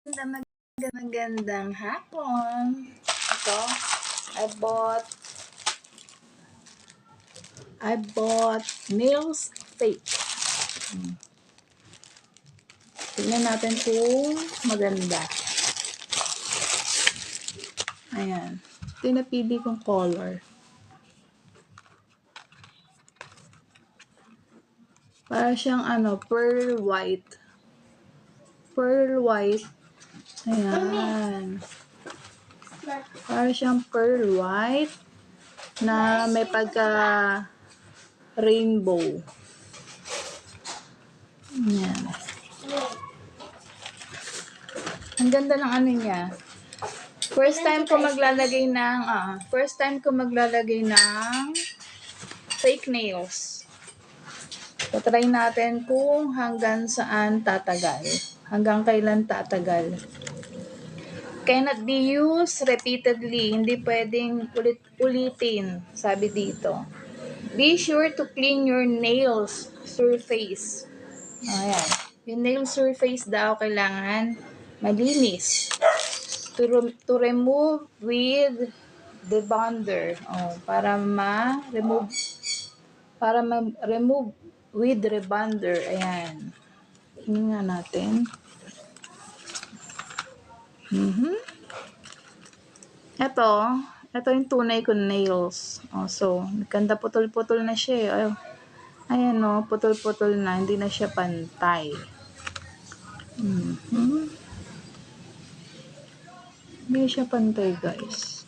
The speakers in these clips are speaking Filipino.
Magandang hapon. Ito, I bought nails fake. Tingnan natin kung maganda. Ayan. Ito yung napili kong color. Para siyang pearl white. Pearl white. Ayan. Para siyang pearl white na may pagka rainbow. Ayan. Ang ganda ng niya. First time ko maglalagay ng fake nails. Try natin kung hanggang saan tatagal. Hanggang kailan tatagal. Cannot be used repeatedly. Hindi pwedeng ulitin, sabi dito. Be sure to clean your nails surface. Ayan. Yung nail surface daw kailangan malinis. To remove with the bonder. Para ma-remove with rebonder. Ayan. Tingnan nga natin. Ito yung tunay ko nails. So, ganda putol-putol na siya. Ayan putol-putol na. Hindi na siya pantay. Hindi siya pantay, guys.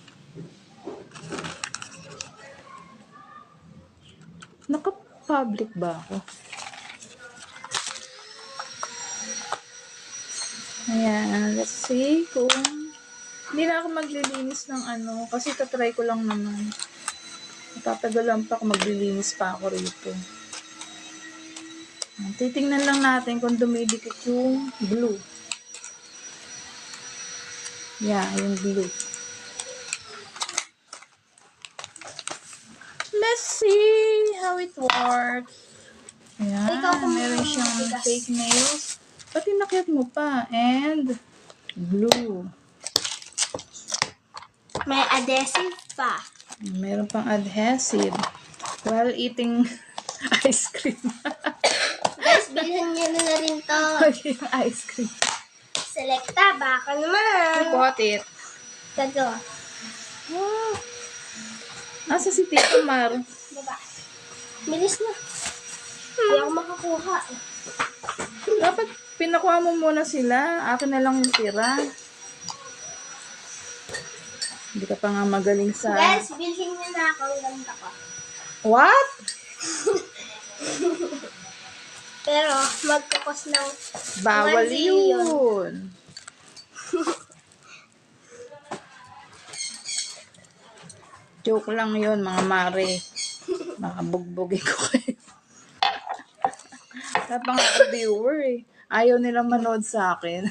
Naka-public ba ako? Ayan, let's see kung hindi na ako maglilinis ng kasi tatry ko lang naman. Tatagalan pa ako, maglilinis pa ako rito. Titingnan lang natin kung dumidikit yung blue. Yeah, yung blue. Let's see how it works. Ayan, meron siyang fake nails. Ba't inakyat mo pa? And blue. May adhesive pa. Meron pang adhesive. While eating ice cream. Guys, bilhan niyo na rin to. Yung ice cream. Selecta, baka naman. You bought it. Tago. Nasa si Tito Mar. Baba. Bilis na. Ayaw makakuha. Dapat pinakuha mo muna sila. Akin na lang yung tira. Hindi ka pa nga magaling sa... Guys, bilhin niyo na ako. Ang ganda ko. What? Pero, magkukos ng... Bawal 1 zillion. yun. Joke lang yun, mga mare. Makabugbugin ko kayo. Dapat nga ako viewer eh. Ayaw nilang manood sa akin.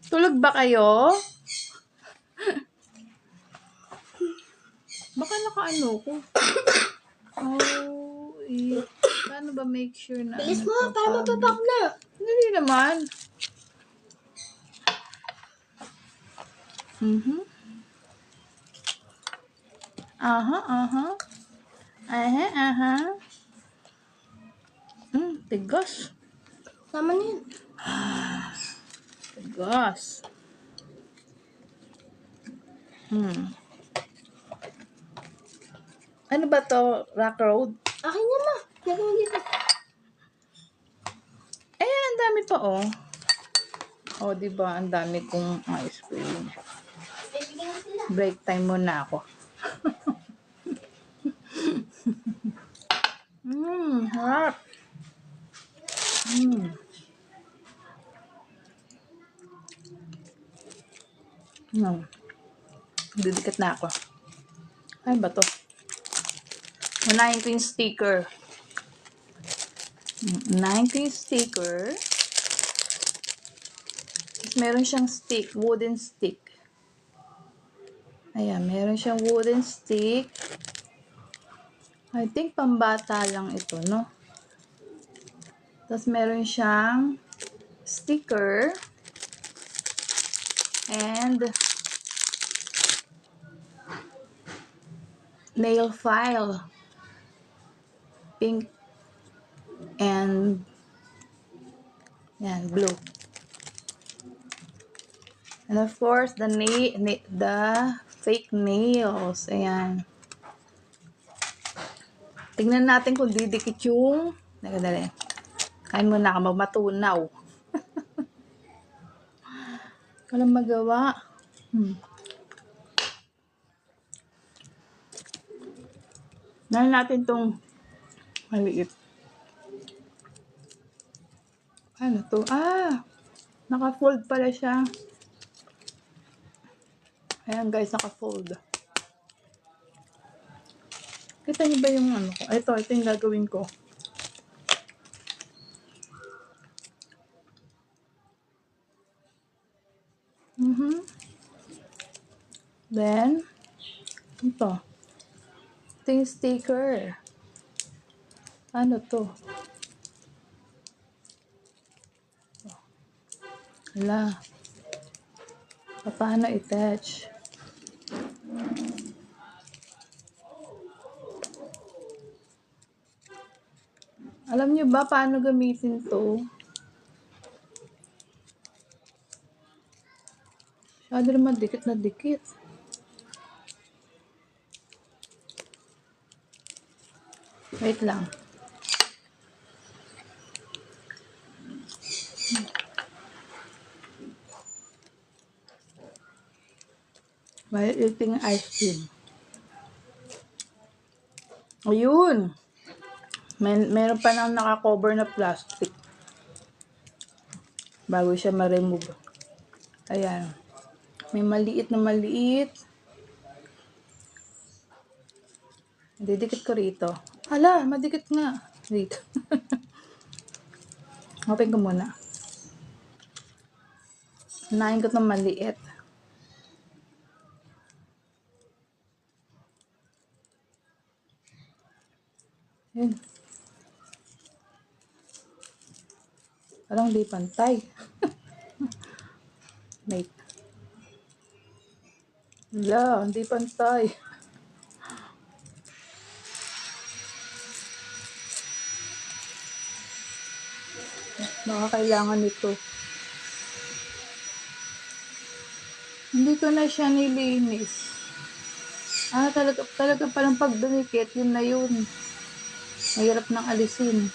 Tulog ba kayo? Baka nakaano ko. Paano ba make sure na... Bilis mo, para mapapak na. Hindi naman. Tigas. Tama na yun. Tigas. Ano ba to? Rock Road? Akin yan na. Lagyan mo dito. Ayan, ang dami pa diba? Ang dami kong ice cream. Bibigyan mo sila. Break time muna ako. Harap. Didikit na ako. Ay ba to? Unahin ko yung sticker. Meron siyang stick, wooden stick. Ayan, meron siyang wooden stick. I think pambata lang ito, no? Tapos meron siyang sticker, and nail file, pink and yan, blue. And of course, the fake nails. Ayan. Tingnan natin kung didikit yung... Dali. Kain muna ako, matunaw. Walang magawa. Nahin natin tong maliit. Ano to? Naka-fold pala siya. Ayan guys, naka-fold. Kita niyo ba yung ano ko? Ito yung gagawin ko. Then, ito. Ito yung sticker. Ano to? Hala. Paano i-attach? Alam niyo ba paano gamitin to? Masyado naman dikit na dikit. Wait lang. While eating ice cream. Ayun! Meron pa nang naka-cover na plastic. Bago siya ma-remove. Ayan. May maliit na maliit. Didikit ko rito. Hala, madikit nga. Dito. Open ko muna. Hinahin ko itong maliit. Yun. Parang di pantay. Wait. Wala, hindi pantay. Baka kailangan nito. Hindi ko na siya nilinis. Talaga palang pag dumikit, yun na yun. Mahirap nang alisin.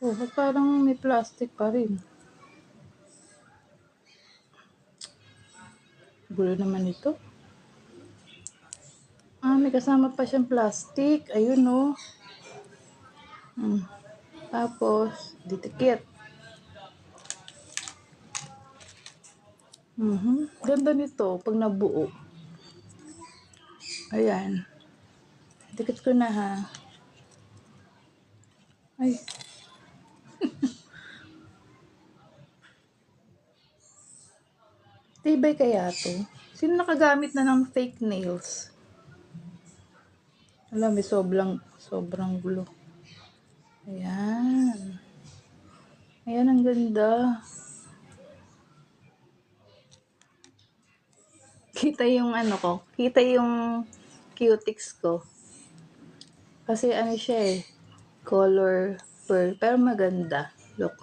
Oh, parang may plastic pa rin. Gulo naman ito. May kasama pa siyang plastic. Ayun, oh. Tapos, didikit. Ganda nito pag nabuo. Ayan. Dikit ko na, ha. Ay. Tibay kaya to? Sino nakagamit na ng fake nails? Alam, may sobrang gulo. Ayan. Ayan, ang ganda. Kita yung ano ko. Kita yung cutics ko. Kasi ano siya color pearl. Pero maganda. Look.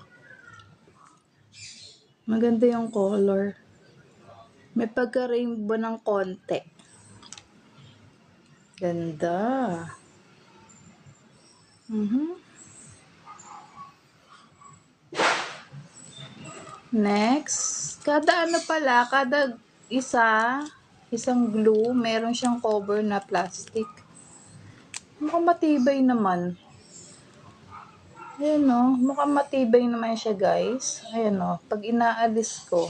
Maganda yung color. May pagka-rainbow ng konti. Ganda. Next. Kada isang glue, meron siyang cover na plastic. Mukhang matibay naman. Ayan o. Mukhang matibay naman siya, guys. Ayan o. Pag inaalis ko.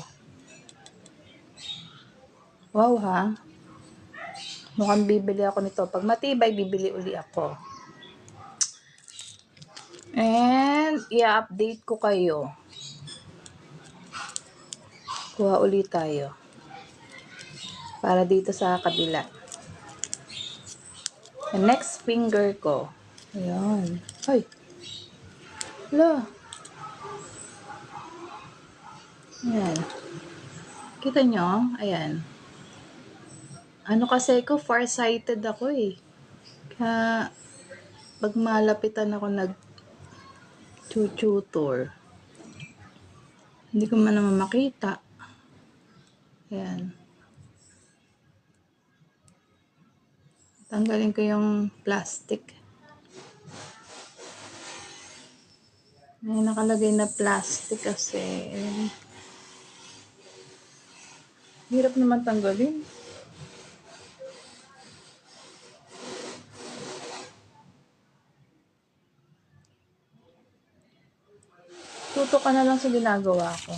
Wow, ha? Mukhang bibili ako nito. Pag matibay, bibili uli ako. And, i-update ko kayo. Kuha uli tayo. Para dito sa kabila. The next finger ko. Ayan. Ay. Hala. Ayan. Kita nyo? Ayan. Ano kasi ko, farsighted ako eh. Kaya, pag malapitan ako nag-tutor, hindi ko man naman makita. Ayan. Tanggalin ko yung plastic. May nakalagay na plastic kasi. Ayan. Hirap naman tanggalin. Tuto ka na lang sa ginagawa ko.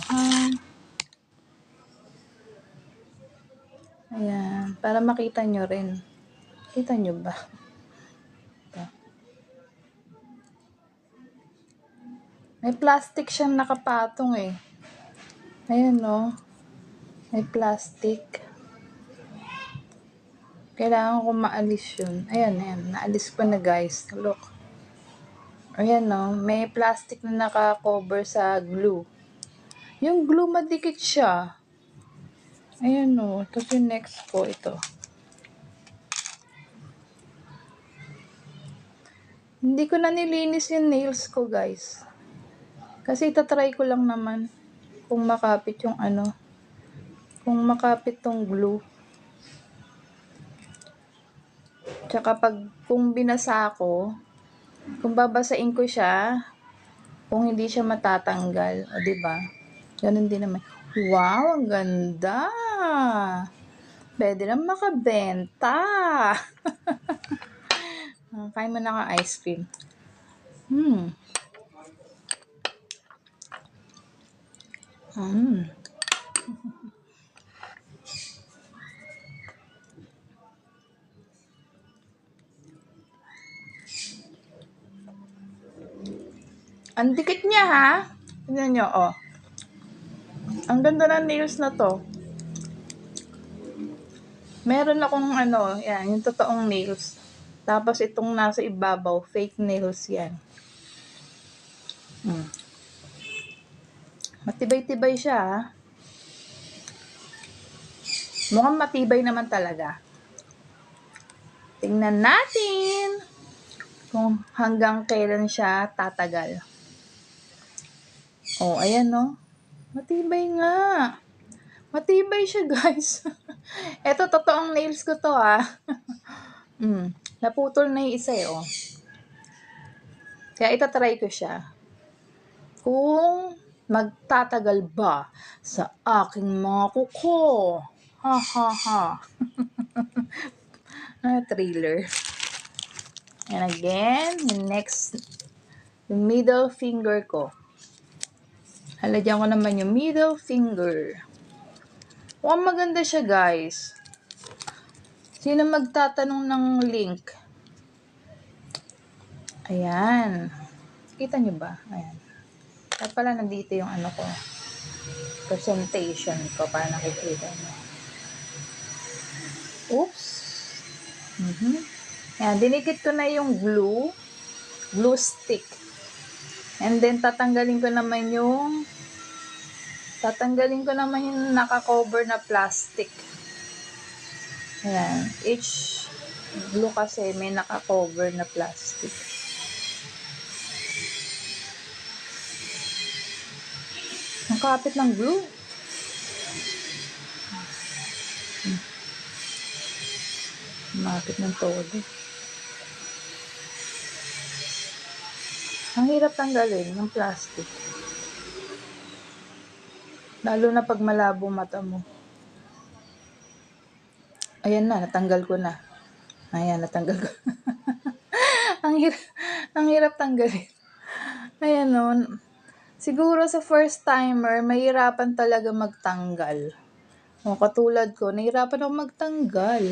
Ayan. Para makita nyo rin. Kita nyo ba? Ito. May plastic siyang nakapatong eh. Ayan no. May plastic. Kailangan ko maalis yun. Ayan, ayan. Naalis ko na guys. Look. Ayan no. May plastic na naka-cover sa glue. Yung glue madikit siya. Ayan no. Tapos yung next ko ito. Hindi ko na nilinis yung nails ko guys. Kasi itatry ko lang naman kung makapit yung ano. Kung makapit tong glue. Tsaka kung binasa ko, kung babasain ko siya, kung hindi siya matatanggal, o diba? Ganun din naman. Wow, ang ganda! Pwede na makabenta! Kain mo na ka ice cream. Ang dikit niya ha. Tignan nyo, oh. Ang ganda ng nails na to. Meron akong ano, yan, yung totoong nails. Tapos itong nasa ibabaw, fake nails yan. Matibay-tibay siya ha. Mukhang matibay naman talaga. Tingnan natin kung hanggang kailan siya tatagal. Oh, ayan no. Matibay nga. Matibay siya, guys. Eto, totoong nails ko to, ha. Naputol na yung isa, eh, oh. Kaya itatry ko siya. Kung magtatagal ba sa aking mga kuko. Ha, ha, ha. Thriller. And again, yung middle finger ko. Halagyan ko naman yung middle finger. Oh, maganda siya, guys. Sino magtatanong ng link? Ayan. Kita nyo ba? Ayan. At pala nandito yung ano ko. Presentation ko para nakikita nyo. Oops. Ayan. Dinikit ko na yung glue stick. And then, tatanggalin ko naman yung naka-cover na plastic. Ayan. Each glue kasi may naka-cover na plastic. Ang kapit ng glue. Kapit ng todo. Ang hirap tanggalin ng plastic. Lalo na pag malabo mata mo. Ayan na, natanggal ko na. Ayan, natanggal ko. ang hirap tanggalin. Ayan no. Siguro sa first timer, mahirapan talaga magtanggal. O, katulad ko, nahirapan ako magtanggal.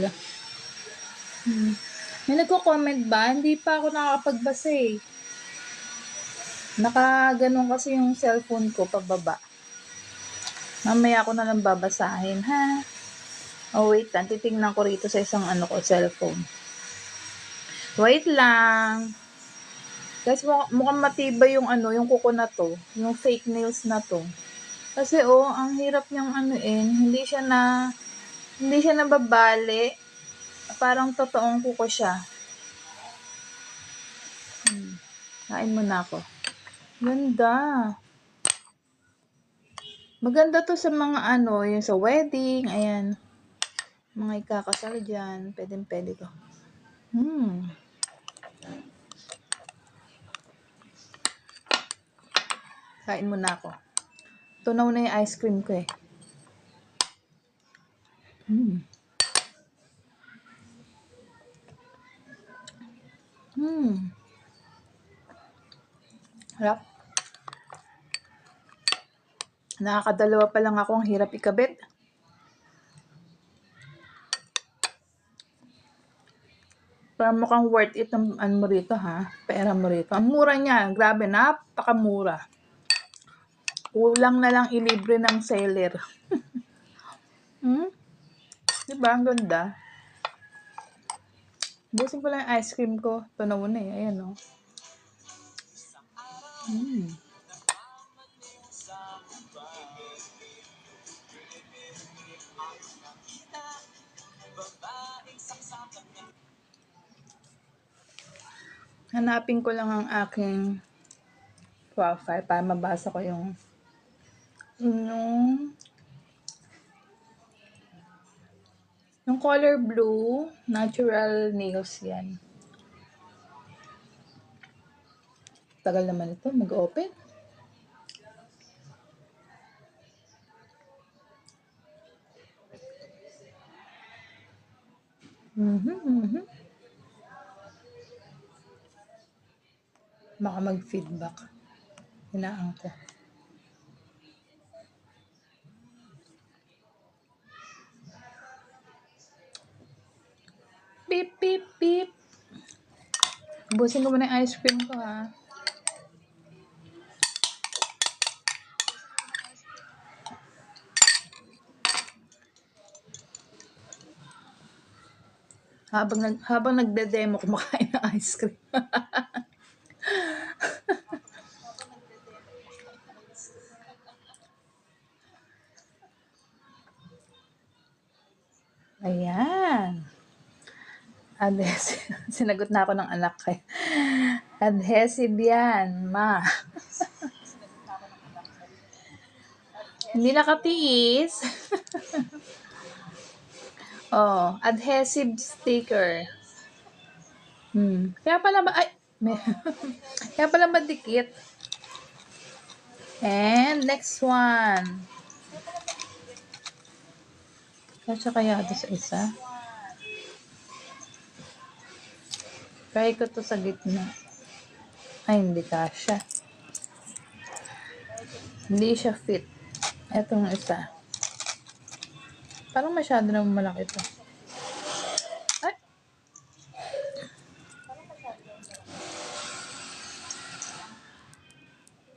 May nagko-comment ba? Hindi pa ako nakakapagbasa eh. Nakaganon kasi yung cellphone ko pababa. Mamaya ako na lang babasahin, ha? Oh, wait lang. Titingnan ko rito sa isang cellphone. Wait lang. Guys, mukhang matibay yung yung kuko na to. Yung fake nails na to. Kasi ang hirap niyang hindi siya nababali. Parang totoong kuko siya. Kain muna ako. Ganda. Maganda to sa mga yung sa wedding, ayan. Mga ikakasal dyan, pwede to. Kain muna ako. Tunaw na yung ice cream ko eh. Harap. Nakakadalawa pa lang ako, ang hirap ikabit. Parang mukhang worth it ang mo rito ha. Pera mo rito. Ang mura niya. Grabe, napakamura. Kulang na lang ilibre ng seller. Diba? Ang ganda. Busin ko lang yung ice cream ko. Tunaw na eh. Ayan o. Hanapin ko lang ang aking profile para mabasa ko yung color blue, natural nails yan. Tagal naman ito, mag-open. Baka mag-feedback. Hinaan ko. Beep, beep, beep. Ubusin ko muna yung ice cream ko ha. Habang nagde-demo kumakain ng ice cream. Ayan. Adhesive. Sinagot na ako ng anak ko. Adhesive yan, ma. Hindi nakatiis. Adhesive sticker. Kaya pala kaya pala madikit. And next one. Kasya kaya ito sa isa? Try ko to sa gitna. Ay, hindi kasya. Hindi siya fit. Etong isa. Parang masyado naman malaki to. Ay!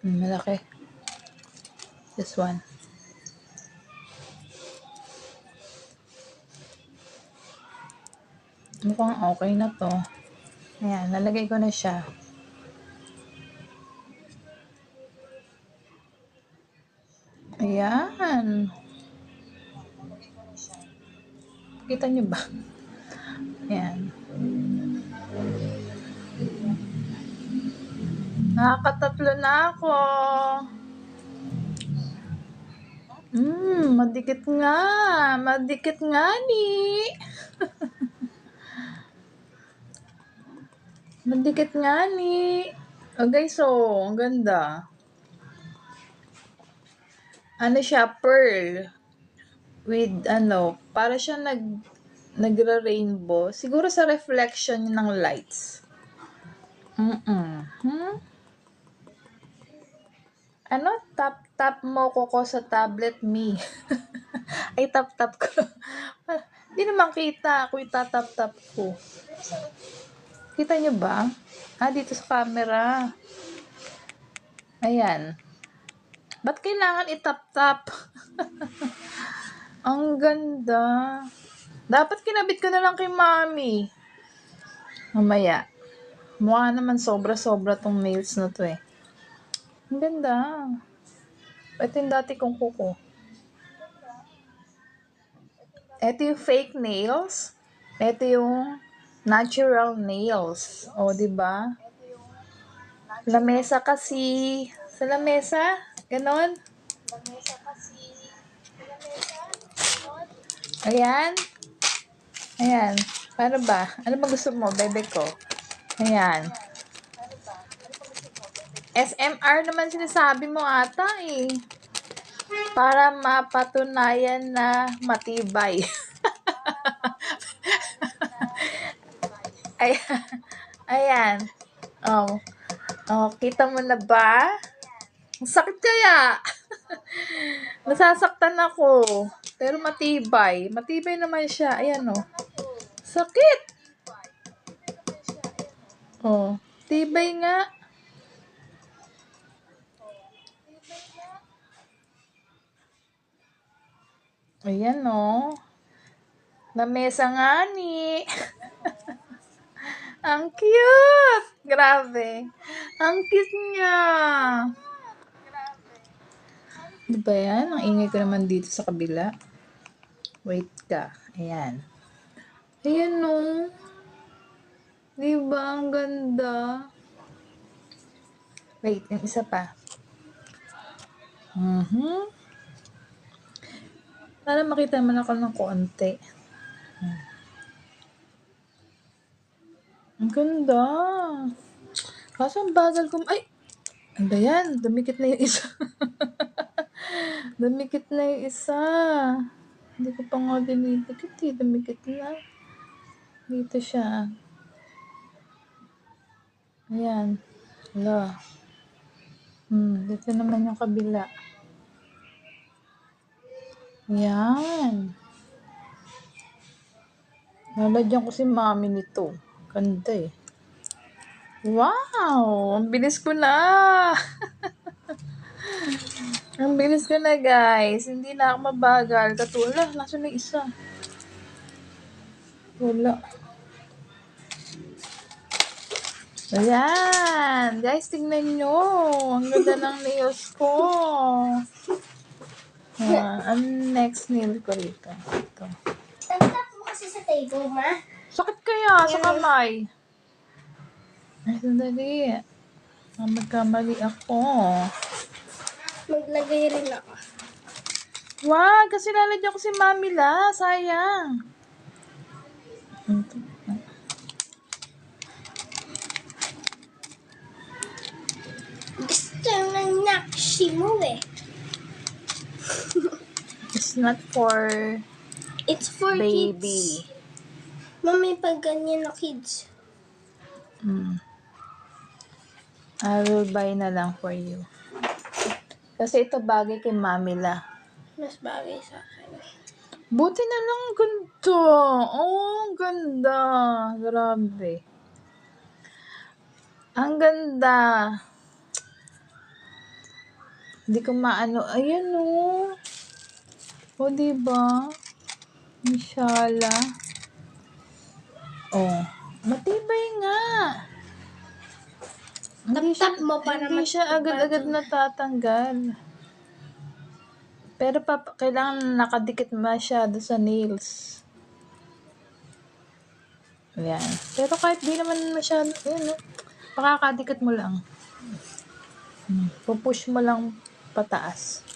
Malaki. This one. Mukhang okay na to. Ayan, nalagay ko na siya. Ayan. Kita nyo ba? Ayan. Nakakatatlo na ako. Madikit nga. Madikit nga ni. Madikit nga ni. Okay, so, ang ganda. Ano siya, pearl. With, para siya nagra-rainbow. Siguro sa reflection ng lights. Ano? Tap mo ko sa tablet me. Ay, tap ko. Hindi naman kita. Ako itatap ko. Kita nyo ba? Dito sa camera. Ayan. Ba't kailangan itap-tap? Ang ganda. Dapat kinabit ko na lang kay mami. Mamaya. Mukha naman sobra-sobra tong nails na to eh. Ang ganda. Ito yung dati kong kuko. Ito yung fake nails. Ito yung natural nails. O, di ba? Lamesa kasi. Sa lamesa? Ganon? Ayan. Ayan. Paano ba? Ano ba gusto mo, bebe ko? Ayan. SMR naman sinasabi mo ata eh. Para mapatunayan na matibay. Ayan. Ayan. Oh. Oh, kita mo na ba? Ang sakit kaya. Nasasaktan ako. Pero matibay. Matibay naman siya. Ayan oh. Sakit. Oh. Tibay nga. Ayan oh. Lamesa nga ni. Ang cute! Grabe. Ang cute niya. Ano ba yan? Ang ingay ko naman dito sa kabila. Wait ka. Ayan. Ayan no. Diba? Ang ganda. Wait, yung isa pa. Para makita man ako ng konti. Ang ganda. Kaso ang bagal ko. Ay! Ano ba yan? Dumikit na yung isa. Dumikit na yung isa. Hindi ko pa nga dinidikit eh. Dumikit na. Dito siya. Ayan. Hala. Dito naman yung kabila. Ayan. Lalagyan ko si mami nito. Ganda eh. Wow! Ang bilis ko na! Ang bilis ko na guys. Hindi na ako mabagal. Katula, nasa na isa. Wala. Ayan. Guys, tingnan nyo. Ang ganda ng nails ko. Ang next nail ko rito. Ito. Tantap mo kasi sa table, ma. Sakit kaya sa kamay. Ay, sandali. Magkamali ako. Maglagay rin ako. Wag, kasi lalagyan ko si Mami la. Sayang. Gusto ng nakshi mo eh. It's not for It's for baby. kids. Mami, pag ganyan na kids. I will buy na lang for you. Kasi ito bagay kay Mami la. Mas bagay sa akin. Buti na lang ganda. Oh, ang ganda. Grabe. Ang ganda. Hindi ko maano. Ayan oh. O, diba? Inshallah. Oh. Matibay nga. Tap-tap mo para Hindi siya agad-agad natatanggal. Pero kailangan nakadikit masyado sa nails. Ayan. Pero kahit di naman masyado, ayan, pakakadikit mo lang. Pupush mo lang pataas.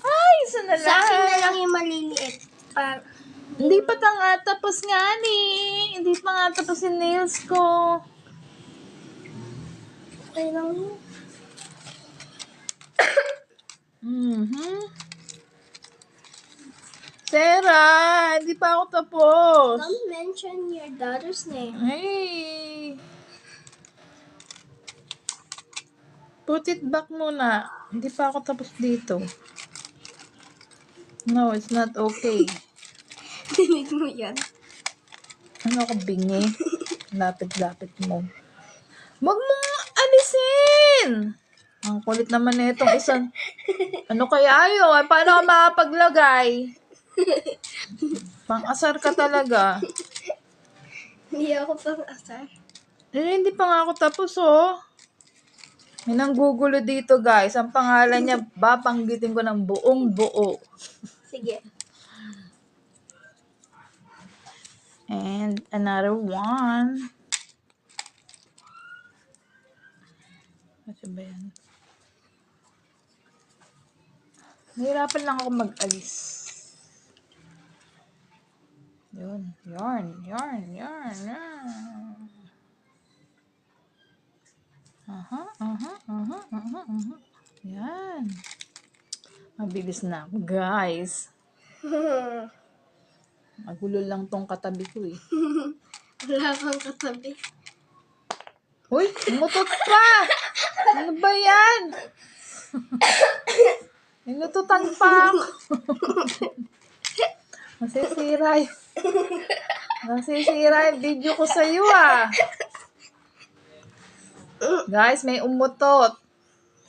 Ay, isa na Sa akin na lang. lang yung maliliit. Para Hindi pa nga tapos nga ni. Hindi pa nga tapos yung nails ko. okay lang yun. Sarah, hindi pa ako tapos. Don't mention your daughter's name. Ay. Put it back muna. Hindi pa ako tapos dito. No, it's not okay. Dinig mo yan. Ano ako bingi? Lapit-lapit mo. Wag mo alisin! Ang kulit naman na itong isang... Ano kaya yun? Paano ka makapaglagay? Pang-asar ka talaga. Hindi ako pang asar. Hindi pa nga ako tapos, oh. May nanggugulo dito, guys. Ang pangalan niya, babanggitin ko ng buong buo. Sige. And another one. Ano ba yan? Nahirapan lang ako mag-alis. Yun. Yarn. Yan. Mabilis na ako, guys. Magulo lang tong katabi ko, eh. Wala kang katabi. Uy, umutot pa! Ano ba yan? Inututan pa ako. Nasisira yung video ko sa'yo, ah. Guys, may umutot.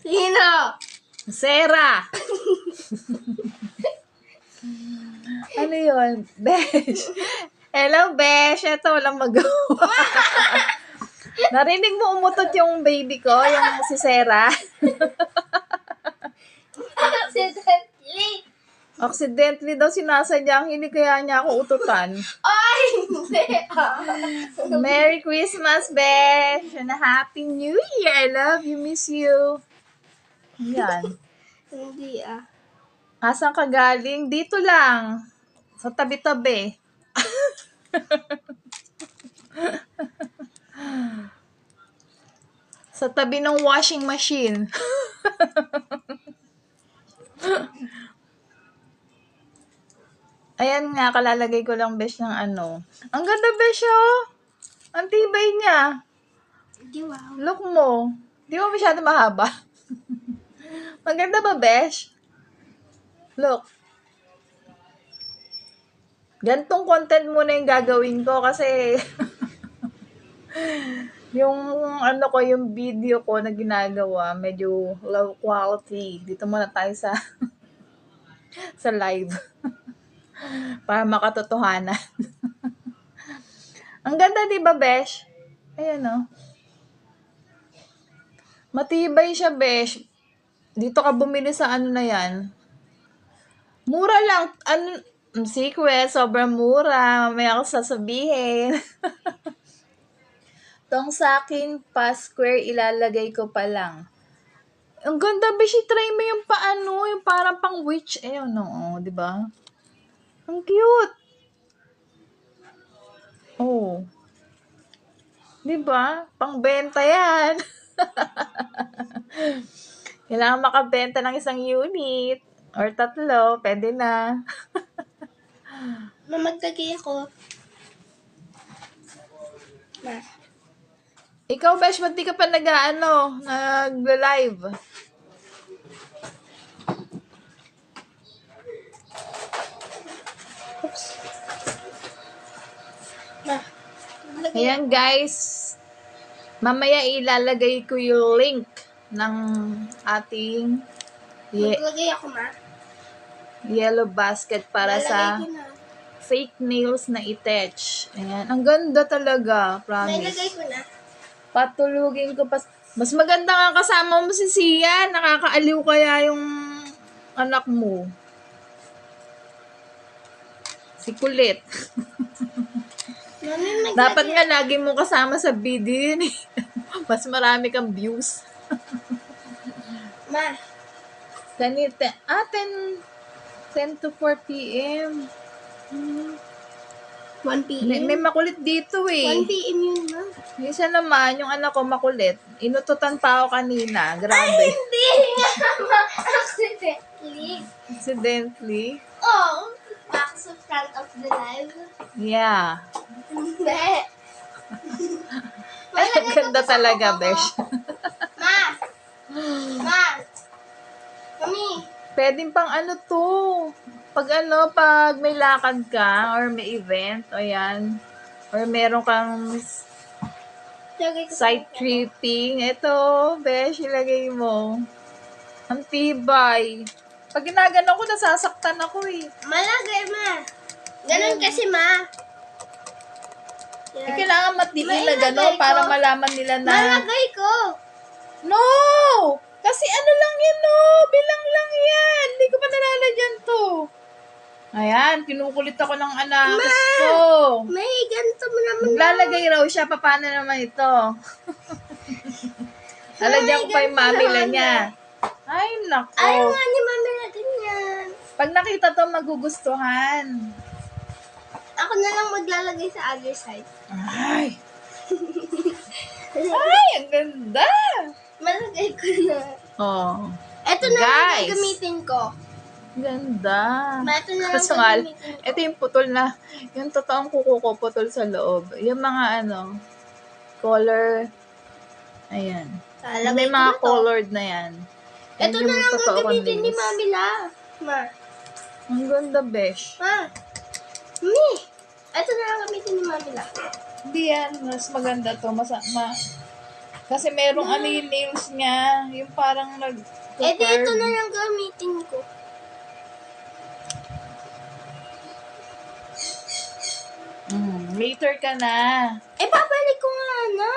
Sino? Sarah! Ano yun? Besh! Hello, Besh! Ito, walang magawa. Narinig mo umutot yung baby ko, yung si Sarah? Accidentally. Accidentally daw sinasadya, hindi kaya niya ako ututan. Ay, hindi. Merry Christmas, Besh! And a Happy New Year! I love you, miss you. Yan. Hindi Asan ka galing? Dito lang. Sa tabi-tabi. Sa tabi ng washing machine. Ayan nga, kalalagay ko lang, Besh, ng ano. Ang ganda, Besh, oh. Ang tibay niya. Hindi, wow. Look mo. Di mo masyado mahaba. Maganda ba, Besh? Look. Gantong content muna yung gagawin ko kasi yung ano ko, yung video ko na ginagawa, medyo low quality. Dito muna tayo sa sa live. Para makatotohanan. Ang ganda, di ba, Besh? Ayan, oh. Matibay siya, Besh. Dito ka bumili sa ano na yan. Mura lang. Secret, sobrang mura. Mamaya ako sasabihin. Tong sa akin, pa square, ilalagay ko pa lang. Ang ganda, Besh. Try mo yung paano, yung parang pang witch. Ayun, no, di ba? Ang cute. Oh. Di ba? Pangbenta yan. Kailangan makabenta ng isang unit. Or 3, pwede na. Mamagtagay ako. Ma. Ikaw, Besh, ba't di ka pa nag-live? Oops. Ma. Ayan, guys. Mamaya ilalagay ko yung link ng ating Maglagay ako, ma. yellow basket para sa Lalagay ko na. fake nails na attach. Ayan. Ang ganda talaga. Nalagay Promise. ko na. Patulugin ko pa. Mas maganda nga kasama mo si Sia. Nakakaaliw kaya yung anak mo. Si Kulit. Mami, Dapat nga lagi mo kasama sa video yun eh. Mas marami kang views. Ma. 10 to 4 p.m. 1 p.m. May makulit dito 1 eh. p.m. yun, ma. Yung isa naman, yung anak ko makulit. Inututan pa ako kanina. Grabe. Hindi nga, ma. Accidentally. Accidentally. Oh. Back sa front of the live. Yeah. Hindi. Ay, ang ganda talaga, Besh. Ma. Ma. Mami. Pwedeng pang ano to. Pag may lakad ka or may event, o yan. Or meron kang Lagay ko site tripping. Ito, Besh, ilagay mo. Ang tibay. Pag ginagano ko, nasasaktan ako eh. Malagay, ma. Ganun kasi, ma. Eh, kailangan matiil na Mailagay gano'n para ko. malaman nila na... Malagay ko. No! Kasi ano lang yan, no? Bilang lang yan. Hindi ko pa nalalagyan to. Ayan, kinukulit ako ng anak ko. May ganito mo naman. Maglalagay raw siya. Paano naman ito? Lalagyan ko pa yung mamila niya. Ay, nako. Ayaw nga ni mami na ganyan. Pag nakita to, magugustuhan. Ako na lang maglalagay sa other side. Ay! Ay, ang ganda! Malagay ko na. Oh. Ito na lang Guys. gagamitin ko. Ganda. Ito na lang Kasungal, gagamitin ko. ito yung putol na, yung totoong kuko ko, putol sa loob. Yung mga ano, color, ayan. Lalagay May ko mga na to. colored na yan. Yan Ito yung na lang totoo kong gagamitin ni nails. mami la. Ma. Ang ganda, besh. Ma. Mami. Ito na lang gamitin ni mami la. Hindi yan, mas maganda to. Kasi merong ano yung nails niya, yung parang Eh, di ito na lang gamitin ko. Later ka na. Eh, babalik ko nga na.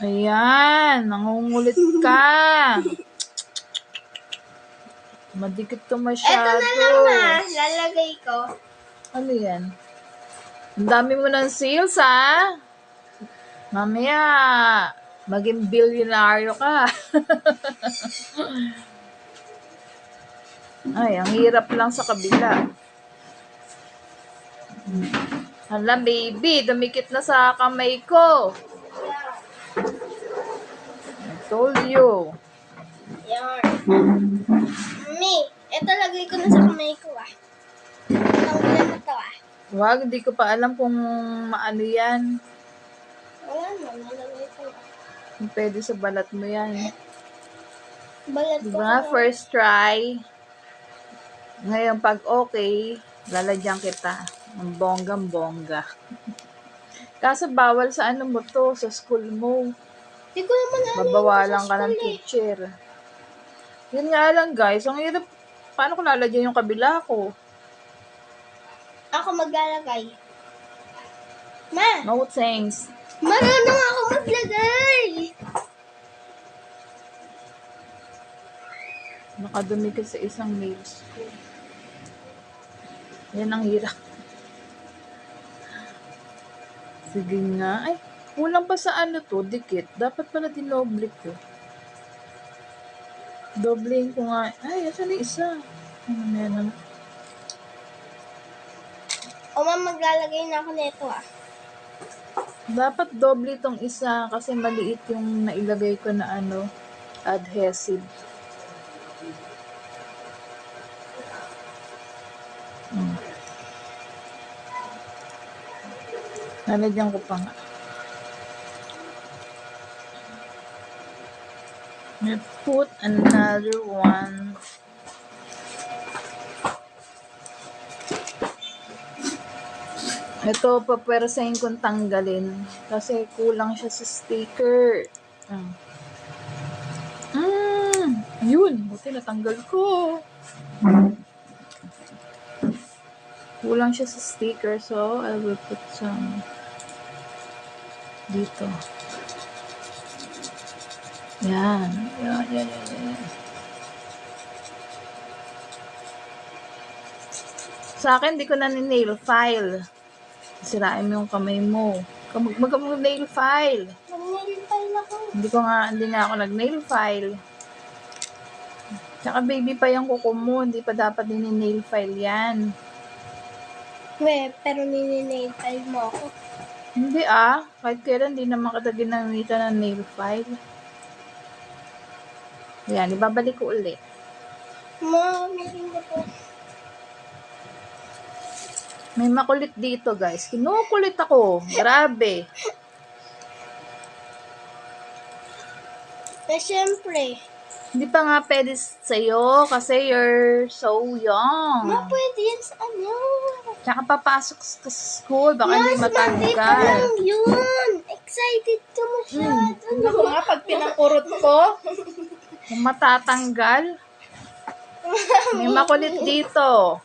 Ayan, nangungulit ka. Madikit to Ito masyado. na lang ma. Lalagay ko. Ano yan? Ang dami mo ng sales, ha? Mamaya, maging bilyonaryo ka. Ay, ang hirap lang sa kabila. Hala, baby, dumikit na sa kamay ko. I told you. Yan. Mami, ito lagay ko na sa kamay ko ah. Tanggalan mo to ah. Wag, hindi ko pa alam kung maano yan. Wala na, nalagay ko na. Kung pwede sa balat mo yan. Balat ko Diba, na. first try. Ngayon, pag okay, lalagyan kita ng bonggang-bongga. Kaso bawal sa ano mo to, sa school mo. Di ko naman ano Babawalan sa ka ng school eh. teacher. Yun nga lang guys, ang hirap, paano ko lalagyan yung kabila ko? Ako maglalagay. Ma, No thanks. marunong ako maglagay. Nakadumi ka sa isang nails ko. Yan ang hirap. Sige nga. Ay, kulang pa sa ano to, dikit. Dapat pala dinoble ko. Doblein ko nga. Ay, asan na yung isa? Ano na yan? O ma, maglalagay na ako nito ah. Dapat doble itong isa kasi maliit yung nailagay ko na ano, adhesive. Nalagyan ko pa nga. I put another one. Ito, papersahin kong tanggalin. Kasi kulang siya sa sticker. Yun. Buti natanggal ko. Kulang siya sa sticker. So, I will put some dito. Yan. Yan. Sa akin, di ko na ni-nail file. Sirain mo yung kamay mo. Mag-nail file. Mag-nail file ako. Hindi nga ako nag-nail file. Tsaka baby pa yung kuko mo. Hindi pa dapat ni-nail file yan. Pero nini-nail file mo ako. Hindi kahit kailan hindi naman kita ginamitan ng nail file. Yan, ibabalik ko ulit. Ma, meron na po. May makulit dito, guys. Kinukulit ako. Grabe. Syempre. Hindi pa nga pwede sa'yo kasi you're so young. Ma, pwede yan sa ano. Tsaka papasok ka sa school. Baka hindi Mas mandi pa matanggal. lang yun. Excited ka masyado. Ano nga, pag pinakurot ko, kung matatanggal, may makulit dito.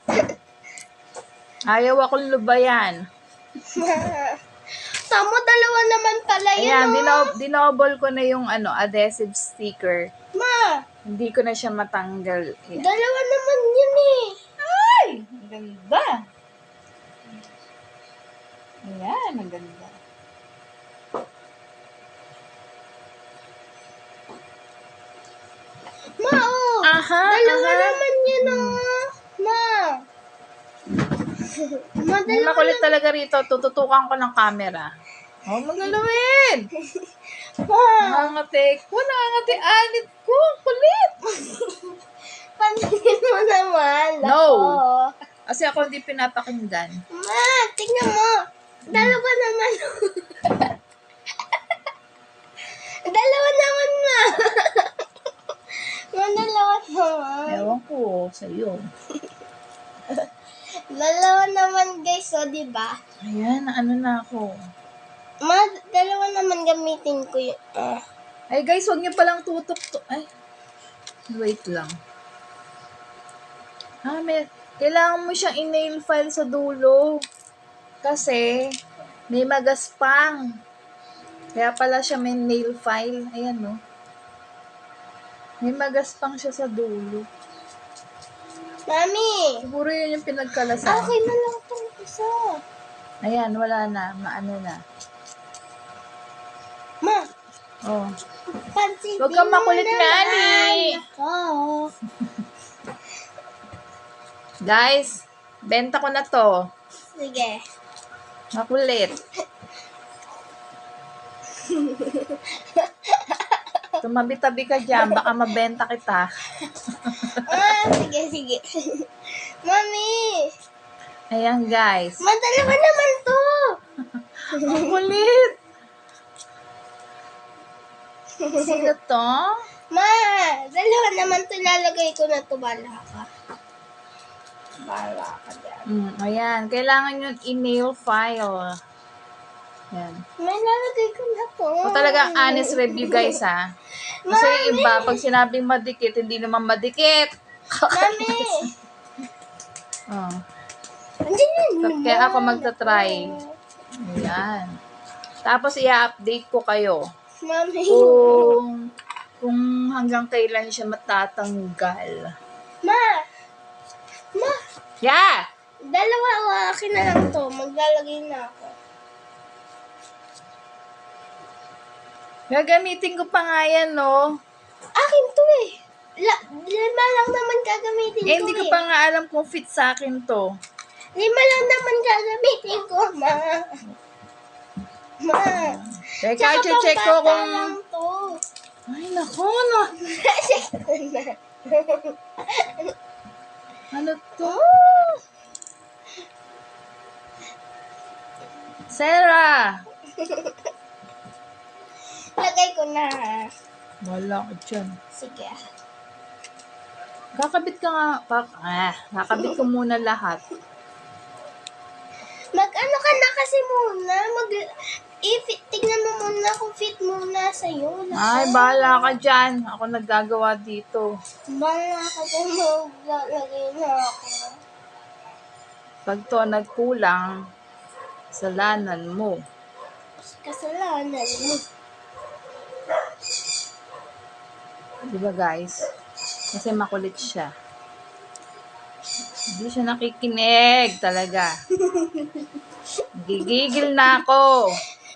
Ayaw akong lubayan. Tamo, dalawa naman pala yun, Ayan, oh. dinobble ko na yung adhesive sticker. Ma, Hindi ko na siya matanggal. Ayan. dalawa naman yun eh. Ay! Ang ganda! Ayan, ang ganda. Ma, oh. Aha, Dalawa aha. naman yun, oh. Ma. Ma, May dalawa makulit talaga rito. Tututukan ko ng camera. Oh, magalawin! Ma. Nangangati ko, nangangati anit ko. Kulit! Pansin mo naman. No. Ako. Kasi ako hindi pinapakinggan. Ma, tingnan mo. Dalawa naman. Dalawa naman, ma. Ma, dalawa naman. Ewan ko sa'yo. Dalawa naman, guys, o, diba? Ayan, ano na ako. Ma, dalawa naman gamitin ko yun. Ay guys, huwag niyo palang tutok to. Ay, wait lang. Kailangan mo siyang i-nail file sa dulo. Kasi, may magaspang. Kaya pala siya may nail file. Ayan, no. May magaspang siya sa dulo. Mami, Siguro yun yung pinagkalasan. okay na lang itong isa. Ayan, wala na. Maano na. Ma, Oh. pansin Huwag kang makulit na, Ali. Ako. Guys, benta ko na to. Sige. Makulit. Tumabi-tabi ka dyan. Baka mabenta kita. Sige, sige. Mami, Ayan, guys. madalawa naman to. Ang kulit. Sino to? Ma, dalawa naman to. Lalagay ko na to. Bala ka. Bala ka dyan. Ayan. Kailangan yung i-nail file. Ayan. May lalagay ko na to. O talagang honest review, guys, ha? Kasi yung iba, pag sinabing madikit, hindi naman madikit. Mami. Oh. Andyan Kaya ako magta-try. Ayan. Tapos i-update ko kayo. Mami. Kung hanggang kailan siya matatanggal. Ma. Ma. Yeah! Dalawa o akin na lang to. Maglalagay na ako. Gagamitin ko pa nga yan, no? Akin to eh. Lima lang naman gagamitin ko Hindi ko eh. pa nga alam kung fit sa akin to. 5 lang naman gagamitin ko, ma. Ma. Teka, check ko pambata kung... lang to. Ay, nako, no. Check ko na. Ano to? Sarah! Lagay ko na. Wala ka dyan. Sige. Kakabit ka nga. Kakabit ko muna lahat. Mag-ano ka na kasi muna. Tignan mo muna kung fit muna sa'yo. Ay, bahala ka dyan. Ako naggagawa dito. Bahala ka dyan. Maglalagay na ako. Pag to nagkulang, salanan mo. Kasalanan mo. Diba, guys? Kasi makulit siya. Hindi siya nakikinig talaga. Gigigil na ako.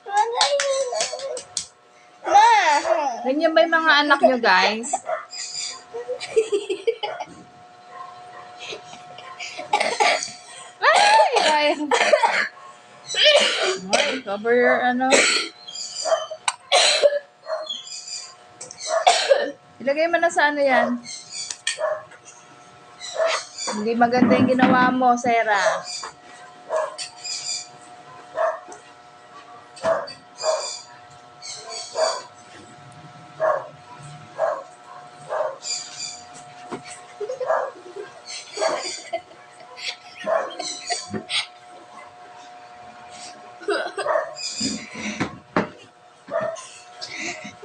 Lagay mo na. Ma! Ganyan ba yung mga anak nyo, guys? Ay! Ay, cover your Ilagay mo na sa ano yan. Hindi maganda yung ginawa mo, Sarah.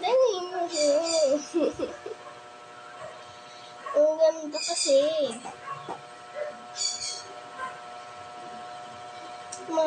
Dali mo. Ang ganda kasi. Ma,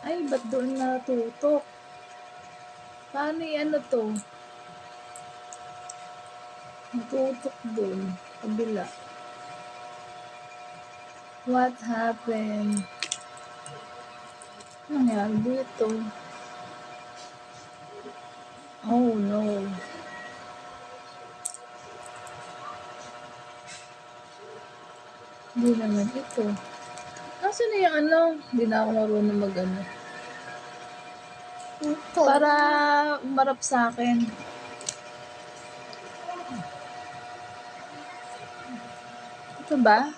Ay, ba't doon natutok? Paano ano to? Natutok doon. Kabila. What happened? Ano nangyari dito? Oh no. Hindi naman ito. Nasaan na yung ano? Hindi na ako marunong mag-ano. Ito. Para umarap sa akin. Ito ba?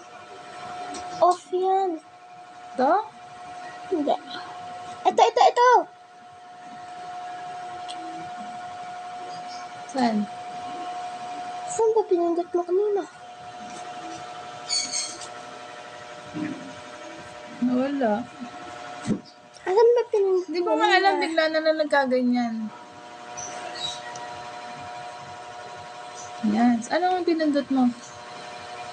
Off yan. Ito? Hindi. Ito. Saan? Saan ba pinindot mo kanina? Wala. Saan ba pinindot Hindi mo ko nga alam, kanina? bigla na lang nagkaganyan. Yan. Ano ang pinindot mo?